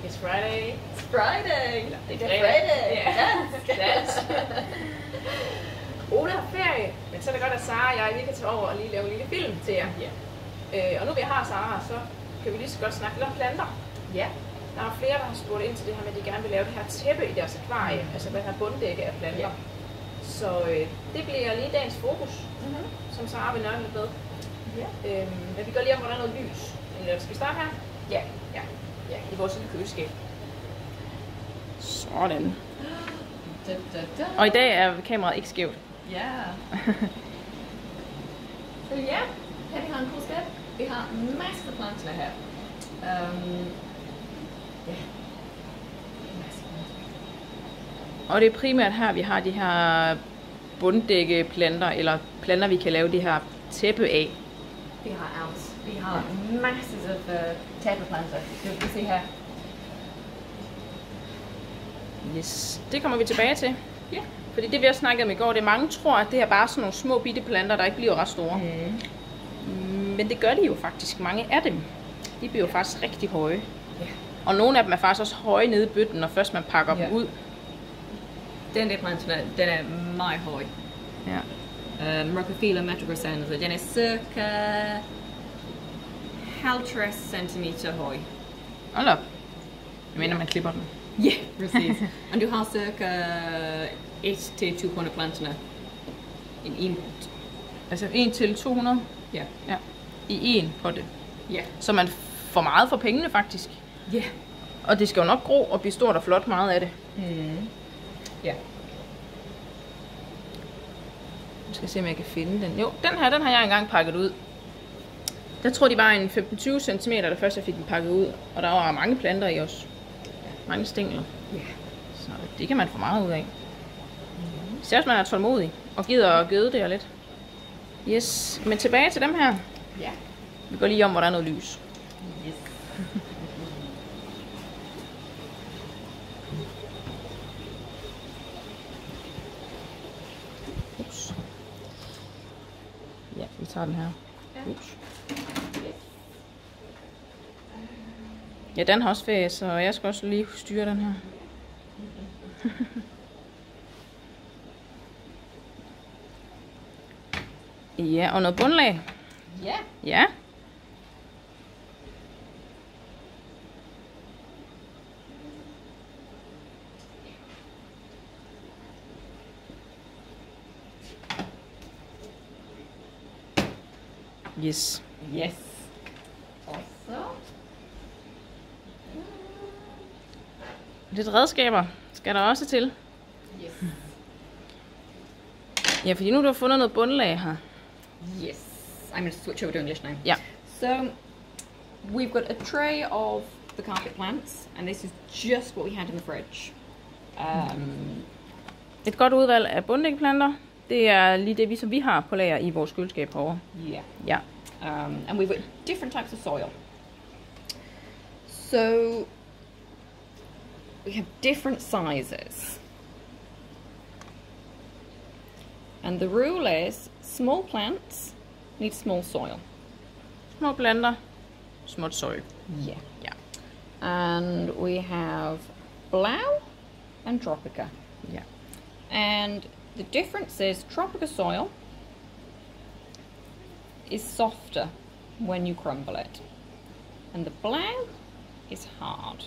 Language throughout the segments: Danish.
It's Friday. It's Friday. Det er fredag. Ja, Dans. Ole har ferie, men så er det godt, at Sara og jeg lige kan tage over og lige lave en lille film til jer. Ja. Og nu vi har Sara, så kan vi lige så godt snakke lidt om planter. Ja. Der er flere, der har spurgt ind til det her med, at de gerne vil lave det her tæppe i deres akvarie, altså den her bunddække af planter. Ja. Så det bliver lige dagens fokus, som Sara vil nørde lidt med. Ja. Men vi går lige om, hvordan noget lys. Skal vi starte her? Ja. Ja, i vores lille køleskab. Sådan. Og i dag er kameraet ikke skævt. Ja. Så ja, her vi har en køleskab. Vi har masser af planter her. Ja. Og det er primært her, vi har de her bunddækkeplanter, eller planter, vi kan lave det her tæppe af. Vi har alt. Vi har masser af tæppeplanter. Du kan se her. Yes, det kommer vi tilbage til. Ja. Fordi det vi har snakket om i går, det er mange tror, at det er bare sådan nogle små bitte planter, der ikke bliver ret store. Men det gør de jo faktisk. Mange af dem, de bliver jo faktisk rigtig høje. Ja. Og nogle af dem er faktisk også høje nede i bøtten, når først man pakker dem ud. Den der planten, den er meget høj. Ja. Rockefeller metrogressans, den er cirka 50 cm høj. Hold op. Jeg mener, man klipper dem. Ja, precis. Og du har cirka 1-200 planter. Altså 1 til 200? Ja. Ja. I en på det. Ja. Så man får meget for pengene faktisk. Ja. Og det skal jo nok gro og blive stort og flot meget af det. Ja. Jeg skal se, om jeg kan finde den. Jo, den har jeg engang pakket ud. Der tror de var en 15-20 cm, da først jeg fik den pakket ud. Og der var mange planter i os. Mange stængler. Ja. Så det kan man få meget ud af. Især hvis man er tålmodig og gider at gøde det lidt. Yes, men tilbage til dem her. Ja. Vi går lige om, hvor der er noget lys. Yes. Ups. Ja, vi tager den her. Ups. Ja, den har også ferie, så jeg skal også lige styre den her. Ja, og noget bundlag. Ja. Ja. Yes. Yes. Og så Lidt redskaber skal der også til. yes. Ja, fordi nu har du fundet noget bundlag her. Yes. I'm going to switch over to English now. Ja. So we've got a tray of the carpet plants, and this is just what we had in the fridge. Et godt udvalg af bunddækkeplanter. Det er lige det, som vi har på lager i vores køleskab herovre. Yeah. Ja. And we've got different types of soil. So we have different sizes. And the rule is small plants need small soil. Små planter, småt soil. Yeah. Ja. And we have Blau and Tropica. Ja. And the difference is Tropica soil is softer when you crumble it. And the Blau is hard.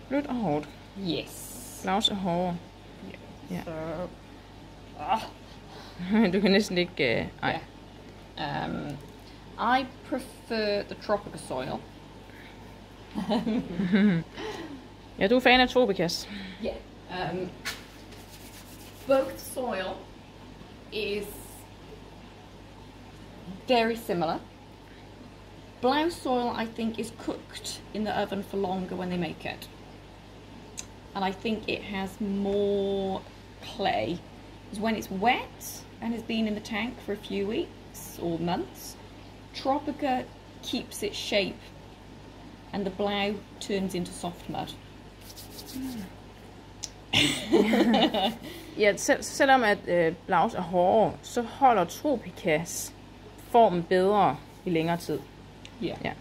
Blødt og hårdt. Yes. Blaus er hårdere. Ja. So, Du kan næsten ikke... nej. I prefer the Tropica soil. Ja, du er fan af Tropicas. Yeah. Both soil is very similar. Blau soil, I think, is cooked in the oven for longer when they make it. And I think it has more clay. Because when it's wet and has been in the tank for a few weeks or months, Tropica keeps its shape and the Blau turns into soft mud. Ja, selvom at Blaus er hårdere, så holder Tropicas formen bedre i længere tid. Yeah. Ja.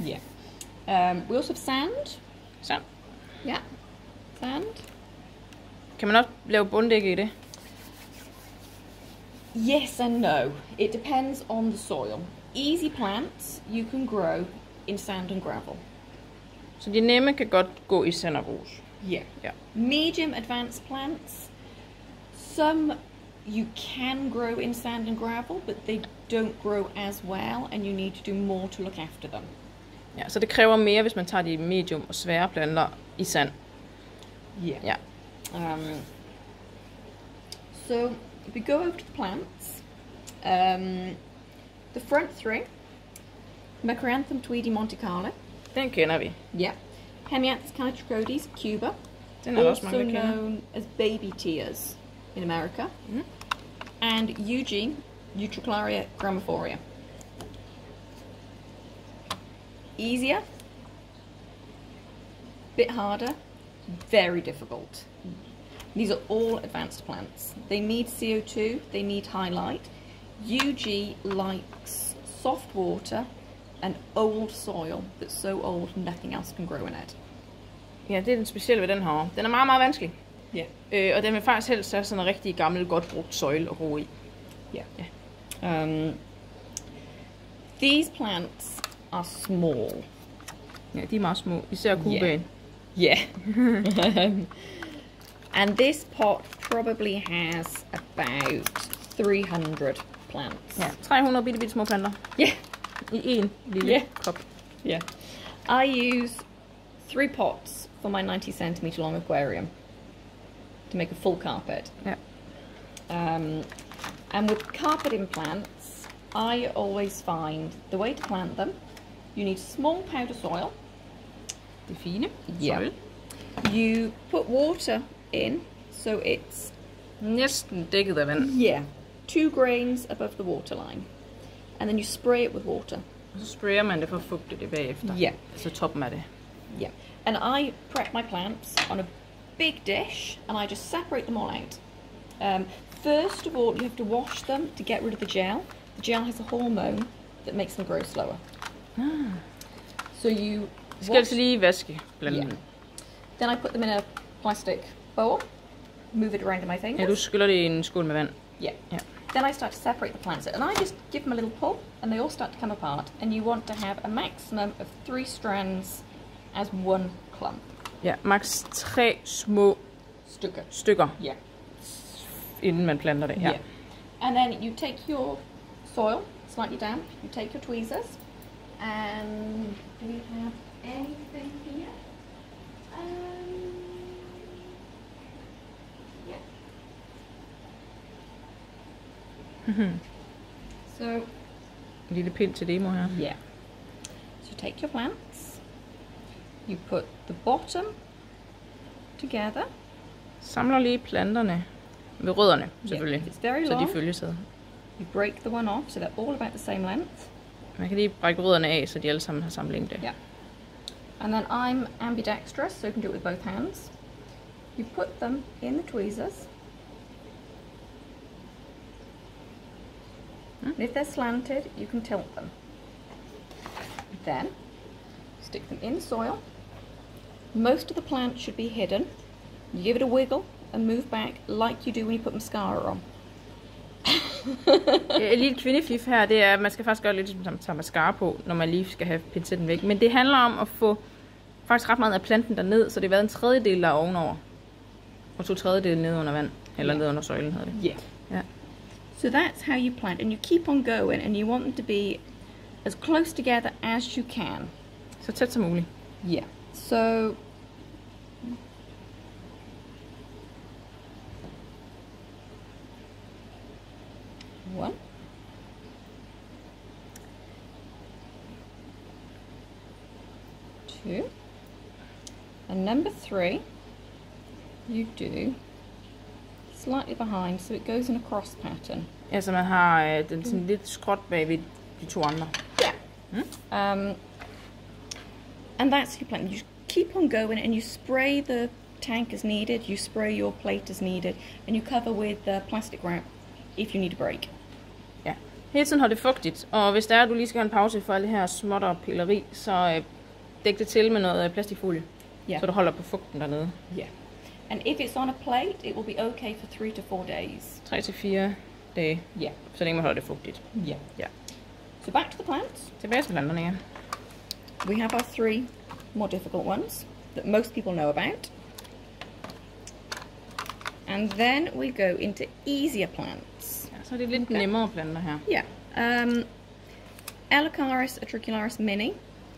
Yeah. We also have sand. Sand. Yeah. Sand. Kan man også lave bunddække i det? Yes and no. It depends on the soil. Easy plants you can grow in sand and gravel. Så de nemme kan godt gå i sand og grus. Yeah. Ja. Medium advanced plants, some you can grow in sand and gravel, but they don't grow as well, and you need to do more to look after them. Ja, så det kræver mere, hvis man tager de medium og svære planter i sand. Yeah. Ja. So if we go over to the plants, the front three, Macranthum tweedy Monte Carlo. Den kender vi. Yeah. Hemianthus calitricodes, Cuba. Den er der også Also mange, der kender. known as baby tears in America. Mm. And Eugene, Utricularia gramophoria. Easier, bit harder, very difficult. These are all advanced plants. They need CO2, they need high light. UG likes soft water and old soil that's so old nothing else can grow in it. Ja, det er den specielle ved den her. Den er meget, meget vanskelig. Yeah. Og den vil faktisk helst have sådan en rigtig gammel, godt brugt søjle at gro i. Yeah. These plants are small. Ja, de er meget små. Især kubaen. Yeah. And this pot probably has about 300 plants. Ja, 300 bitte små planter. Yeah. I en lille kop. Yeah. I use 3 pots for my 90 centimeter long aquarium to make a full carpet. Ja. And with carpeting plants, I always find the way to plant them, you need small powder soil. Det fine. Yeah. Søjle. You put water in, so it's Næsten dækket af vand. 2 grains above the waterline. And then you spray it with water. Og så sprayer man det for at fugte det bagefter. Yeah. Altså toppen af det. Yeah. And I prep my plants on a big dish and I just separate them all out. First of all, you have to wash them to get rid of the gel. The gel has a hormone that makes them grow slower. So you Skal altså lige vaske blandt Yeah. Then I put them in a plastic bowl, move it around in my fingers. Ja, du skyller det i en skål med vand. Yeah. Ja. Then I start to separate the plants, and I just give them a little pull, and they all start to come apart. And you want to have a maximum of 3 strands as one clump. Ja, maks 3 små stykker, Yeah. inden man planter det. Ja. Yeah. And then you take your soil, slightly damp, you take your tweezers, and do we have anything here? So, En lille pind til demo her. yeah. So take your plants, you put the bottom together. Samler lige planterne ved rødderne, selvfølgelig. It's very Så de long. følges ad. You break the one off, so they're all about the same length. Man kan lige brække rødderne af, så de alle sammen har samme længde. Yeah. And then I'm ambidextrous, so you can do it with both hands. You put them in the tweezers. And if they're slanted, you can tilt them. Then, stick them in the soil. Most of the plant should be hidden. You give it a wiggle and move back like you do when you put mascara on. Et lille kvindefif her, det er, at man skal faktisk gøre lidt, som man tager mascara på, når man lige skal have pincetten væk. Men det handler om at få faktisk ret meget af planten derned, så det er været en tredjedel, der er ovenover. Og 2/3 nede under vand. Eller nede under søjlen hedder det. Yeah. Ja. So that's how you plant, and you keep on going, and you want them to be as close together as you can. Så tæt som muligt. Yeah. So one, two, and number 3 you do slightly behind, so it goes in a cross pattern. Ja, så man har den sådan lidt skråt bag ved de 2 andre. Yeah. And that's your plan. You keep on going, and you spray the tank as needed. You spray your plate as needed, and you cover with plastic wrap if you need a break. Ja. Hele tiden holder det fugtigt, og hvis der er, at du lige skal have en pause for alle det her småtter og pilleri, så dæk det til med noget plastikfolie. Yeah. Så du holder på fugten dernede. Yeah. And if it's on a plate, it will be okay for 3 to 4 days. 3 til 4 dage. Yeah. Så længe man holder det fugtigt. Yeah. Ja. So back to the plants. Tilbage til planterne, ja. We have our 3 more difficult ones that most people know about. And then we go into easier plants. Ja, så er det lidt nemmere planter her. Yeah. Elacaris atricularis mini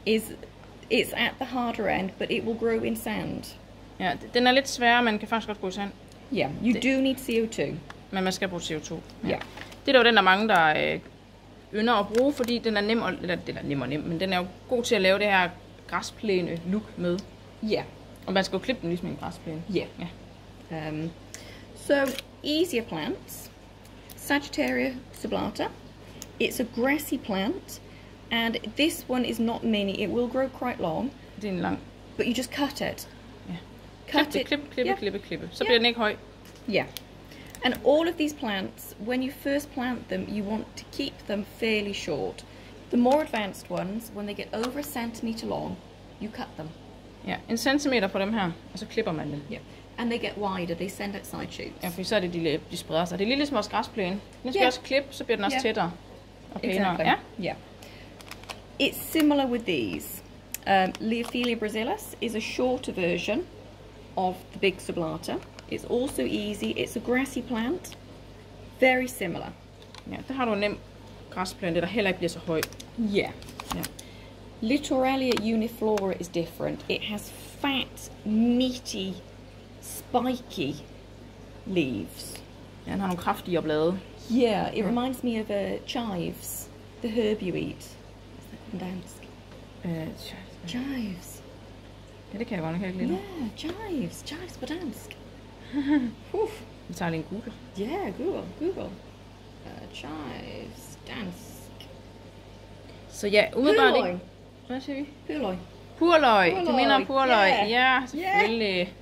it's at the harder end, but it will grow in sand. Ja, den er lidt sværere, man kan faktisk godt bruge sand. Yeah, you do need CO2. Men man skal bruge CO2. Ja. Yeah. Det er jo den, der mange, der ynder at bruge, fordi den er nem, eller det er nem og nem, men den er jo god til at lave det her græsplæne look med. Yeah. Og man skal jo klippe den ligesom en græsplæne. Yeah. Ja. So easier plants. Sagittaria sublata. It's a grassy plant, and this one is not mini. It will grow quite long, Det er en lang. but you just cut it. Ja. Cut it. Klippe. Så bliver den ikke høj. Yeah. And all of these plants, when you first plant them, you want to keep them fairly short. The more advanced ones, when they get over a centimeter long, you cut them. Ja, en centimeter på dem her, og så klipper man dem. Yeah. And they get wider. They send out side shoots. Ja, for så er det, de spreder sig. Det er lidt ligesom vores græsplæne. Den skal også klippe, så bliver den også tættere og pænere. Exactly. Ja? Yeah. It's similar with these. Leophilia brasilis is a shorter version of the big sublata. It's also easy. It's a grassy plant. Very similar. Ja, der har du en nem græsplante, der heller ikke bliver så høj. Yeah. Ja. Littoralia uniflora is different. It has fat, meaty, spiky leaves. Ja, den har nogle kraftige blade. Yeah, it reminds me of chives, the herb you eat. Is that dansk? Chives. Ja, det kan jeg godt nok ikke lide. Yeah, chives på dansk. Vi tager lige en Google. Yeah, Google. Chives, dansk. Så ja, umiddelbart Purløg. ikke. Hvad siger vi? Purløg. Purløg. Du mener purløg. Yeah. Ja, selvfølgelig.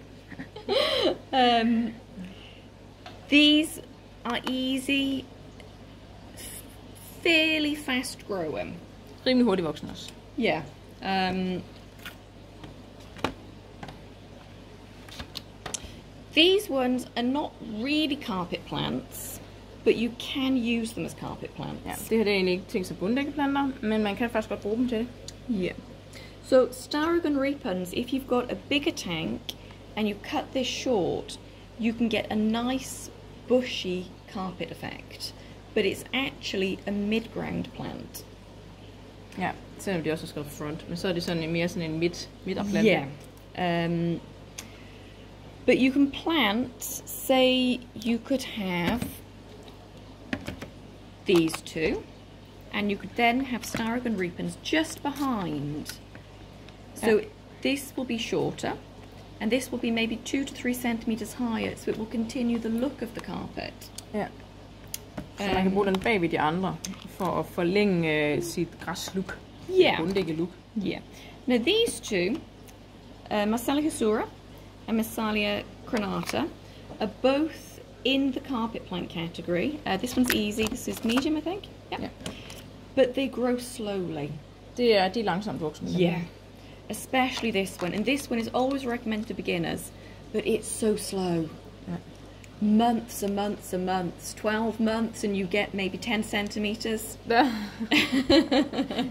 These are easy, fairly fast growing. Rimelig hurtigt voksen også. Yeah. These ones are not really carpet plants, but you can use them as carpet plants. Ja, det her det er egentlig ikke ting som bunddækkeplanter, men man kan faktisk godt bruge dem til det. Yeah. So Staragon repens, if you've got a bigger tank and you cut this short, you can get a nice bushy carpet effect. But it's actually a mid-ground plant. Ja, selvom det også er skrevet front, men så er det sådan mere sådan en midterplante. Yeah. But you can plant, say you could have these two, and you could then have Staragon repens just behind. So this will be shorter, and this will be maybe 2 to 3 centimeters higher, so it will continue the look of the carpet. Ja. Så man kan bruge den bag ved de andre, for at forlænge sit græslook. Yeah. Bunddække-look. Yeah. Now these two, Massalia hisura and Massalia crenata, are both in the carpet plant category. This one's easy, this is medium, I think. Yep. Yeah. But they grow slowly. De er langsomt voksne. Yeah. Especially this one. And this one is always recommended to beginners, but it's so slow. Yeah. Months and months and months. 12 months and you get maybe 10 centimeters.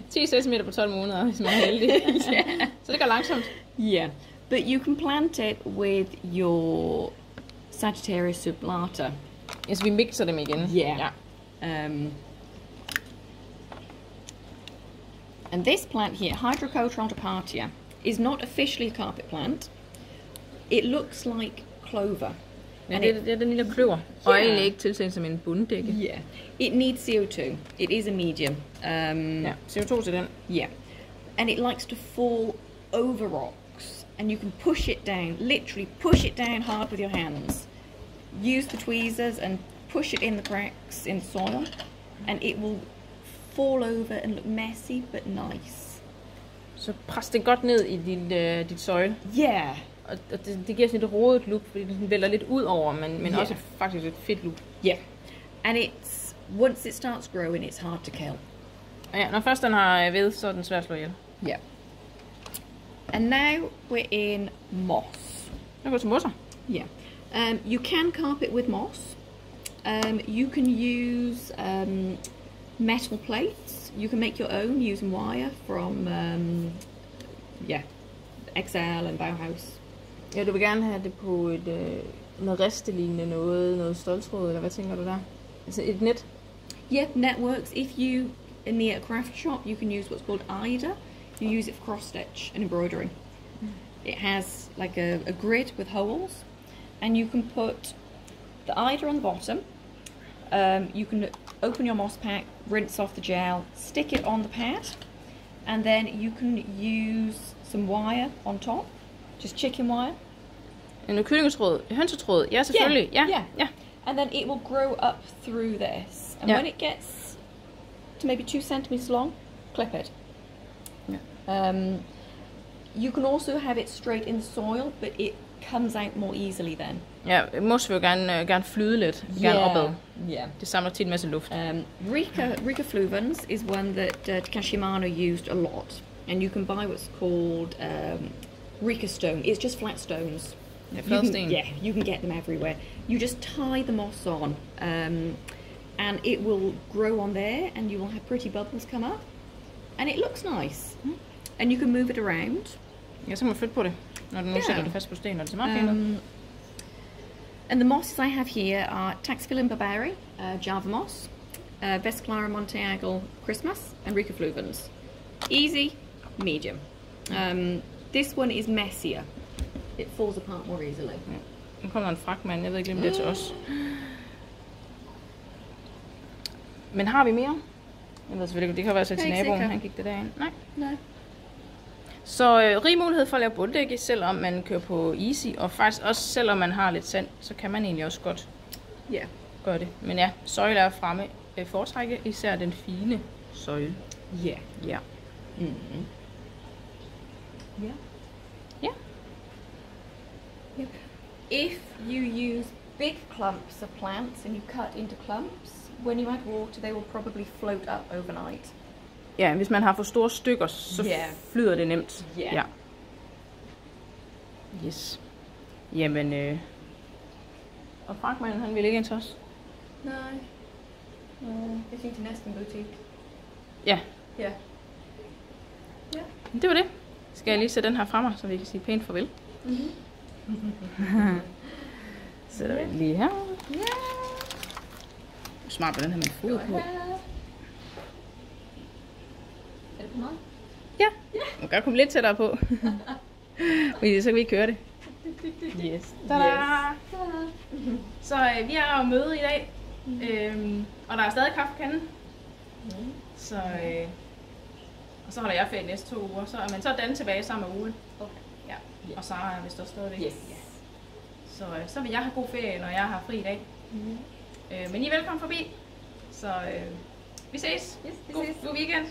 10 cm på 12 måneder, hvis man er heldig. Yeah. Så det går langsomt. Yeah. But you can plant it with your Sagittarius sublata. Ja, så vi mixer dem igen. Yeah. Ja. And this plant here, Hydrocotra ontopartia, is not officially a carpet plant. It looks like clover. Ja, det er den lille kløver. Og er egentlig ikke tilsæt som en bunddække. Yeah. It needs CO2. It is a medium. Ja, CO2 til den. Yeah. And it likes to fall over rocks. And you can push it down, literally push it down hard with your hands. Use the tweezers and push it in the cracks in the soil. And it will fall over and look messy, but nice. Så pres det godt ned i dit soil. Yeah. Og det giver sådan et rodet look, fordi den vælter lidt ud over, men også faktisk et fedt look. Yeah. And it's, once it starts growing, it's hard to kill. Ja, når først den har ved, så er den svær at slå ihjel. Yeah. And now we're in moss. Jeg går til mosser. Yeah. You can carp it with moss. You can use metal plates. You can make your own using wire from XL and Bauhaus. Ja, du vil gerne have det på et noget ristelignende noget ståltråd, eller hvad tænker du der? Altså et net? Yeah, net works. If you in the craft shop, you can use what's called eider. You use it for cross stitch and embroidery. It has like a grid with holes, and you can put the eider on the bottom. You can open your moss pack, rinse off the gel, stick it on the pad, and then you can use some wire on top, just chicken wire. En kyllingetråd, hønsetråd, ja selvfølgelig, ja. And then it will grow up through this, and when it gets to maybe 2 centimeters long, clip it. Yeah. You can also have it straight in the soil, but it comes out more easily then. Ja, mos vil jo gerne flyde lidt, gerne opad. Yeah. Det samler tit en masse luft. Rika fluvans is one that Kashimano used a lot, and you can buy what's called Rika stone. It's just flat stones. You can get them everywhere. You just tie the moss on, and it will grow on there, and you will have pretty bubbles come up, and it looks nice. And you can move it around. Ja, så må man flytte på det, når du nu sætter det fast på sten, og det er meget pænt. And the mosses I have here are Taxphilum barbari, Java moss, Vesclara Monteagle Christmas, and Rika fluvans. Easy, medium. This one is messier. It falls apart more easily. Ja. Nu kommer der en fragtmand, jeg ved ikke, om det er til os. Men har vi mere? Jeg ved selvfølgelig, det kan være så til naboen, han gik det derind. Nej. Så rig mulighed for at lave bunddække, selvom man kører på easy, og faktisk også selvom man har lidt sand, så kan man egentlig også godt gøre det. Men ja, søjle er fremme foretrække, især den fine søjle. Ja. If you use big clumps of plants and you cut into clumps, when you add water, they will probably float up overnight. Ja, hvis man har for store stykker, så flyder det nemt. Ja. Yes. Jamen, og fragtmanden, han vil ikke ind til os? Nej. Jeg synes til næsten butik. Ja. Ja. Det var det. Skal jeg lige sætte den her fremme, så vi kan sige pænt farvel? Sætter vi den lige her. Smart, hvordan har man fod på? Er det på mig? Ja, man kan komme lidt tættere på. Fordi så kan vi ikke køre det. Yes. Tada! Så vi er jo møde i dag. Og der er stadig kaffekande. Så, og så holder jeg ferie næste 2 uger. Så er man så Dan tilbage sammen med Ole. Okay. Ja. Og Sara er vist også stadigvæk. Yes. Så vil jeg have god ferie, når jeg har fri i dag. Men I er velkommen forbi. Så vi ses. Yes, vi ses. God weekend.